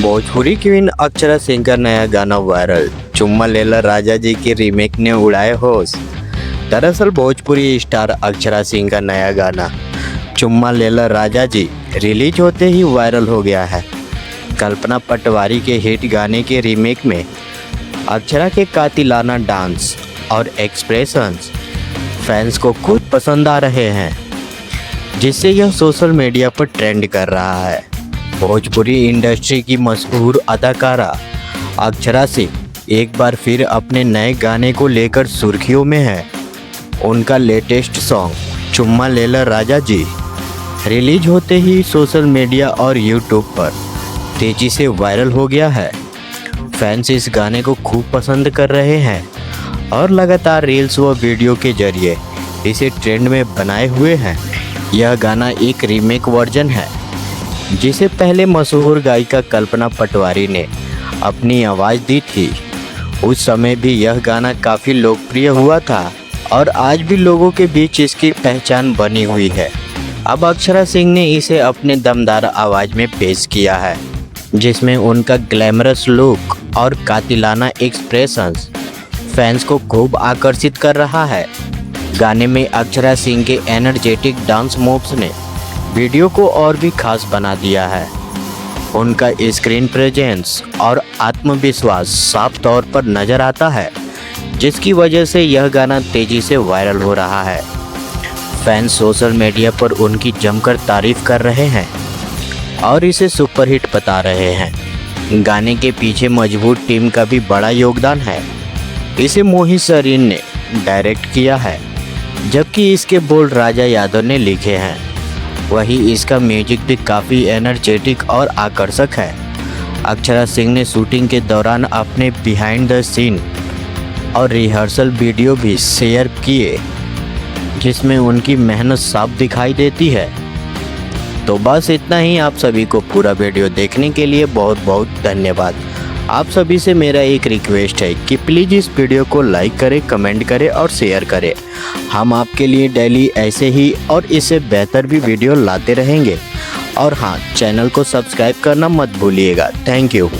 Bhojpuri queen Akshara Singh का नया गाना वायरल। चुम्मा लेला राजा जी के रीमेक ने उड़ाए होश। दरअसल भोजपुरी स्टार अक्षरा सिंह का नया गाना चुम्मा लेला राजा जी रिलीज होते ही वायरल हो गया है। कल्पना पटवारी के हिट गाने के रीमेक में अक्षरा के कातिलाना डांस और एक्सप्रेशंस फैंस को खूब पसंद आ रहे हैं, जिससे यह सोशल मीडिया पर ट्रेंड कर रहा है। भोजपुरी इंडस्ट्री की मशहूर अदाकारा अक्षरा सिंह एक बार फिर अपने नए गाने को लेकर सुर्खियों में है। उनका लेटेस्ट सॉन्ग चुम्मा लेला राजा जी रिलीज होते ही सोशल मीडिया और यूट्यूब पर तेज़ी से वायरल हो गया है। फैंस इस गाने को खूब पसंद कर रहे हैं और लगातार रील्स व वीडियो के जरिए इसे ट्रेंड में बनाए हुए हैं। यह गाना एक रीमेक वर्जन है, जिसे पहले मशहूर गायिका कल्पना पटवारी ने अपनी आवाज़ दी थी। उस समय भी यह गाना काफ़ी लोकप्रिय हुआ था और आज भी लोगों के बीच इसकी पहचान बनी हुई है। अब अक्षरा सिंह ने इसे अपने दमदार आवाज़ में पेश किया है, जिसमें उनका ग्लैमरस लुक और कातिलाना एक्सप्रेशंस फैंस को खूब आकर्षित कर रहा है। गाने में अक्षरा सिंह के एनर्जेटिक डांस मूव्स ने वीडियो को और भी खास बना दिया है। उनका स्क्रीन प्रेजेंस और आत्मविश्वास साफ तौर पर नज़र आता है, जिसकी वजह से यह गाना तेज़ी से वायरल हो रहा है। फैंस सोशल मीडिया पर उनकी जमकर तारीफ कर रहे हैं और इसे सुपरहिट बता रहे हैं। गाने के पीछे मजबूत टीम का भी बड़ा योगदान है। इसे मोहित सरीन ने डायरेक्ट किया है, जबकि इसके बोल राजा यादव ने लिखे हैं। वहीं इसका म्यूजिक भी काफ़ी एनर्जेटिक और आकर्षक है। अक्षरा सिंह ने शूटिंग के दौरान अपने बिहाइंड द सीन और रिहर्सल वीडियो भी शेयर किए, जिसमें उनकी मेहनत साफ दिखाई देती है। तो बस इतना ही। आप सभी को पूरा वीडियो देखने के लिए बहुत बहुत धन्यवाद। आप सभी से मेरा एक रिक्वेस्ट है कि प्लीज़ इस वीडियो को लाइक करें, कमेंट करें और शेयर करें। हम आपके लिए डेली ऐसे ही और इससे बेहतर भी वीडियो लाते रहेंगे। और हाँ, चैनल को सब्सक्राइब करना मत भूलिएगा। Thank you.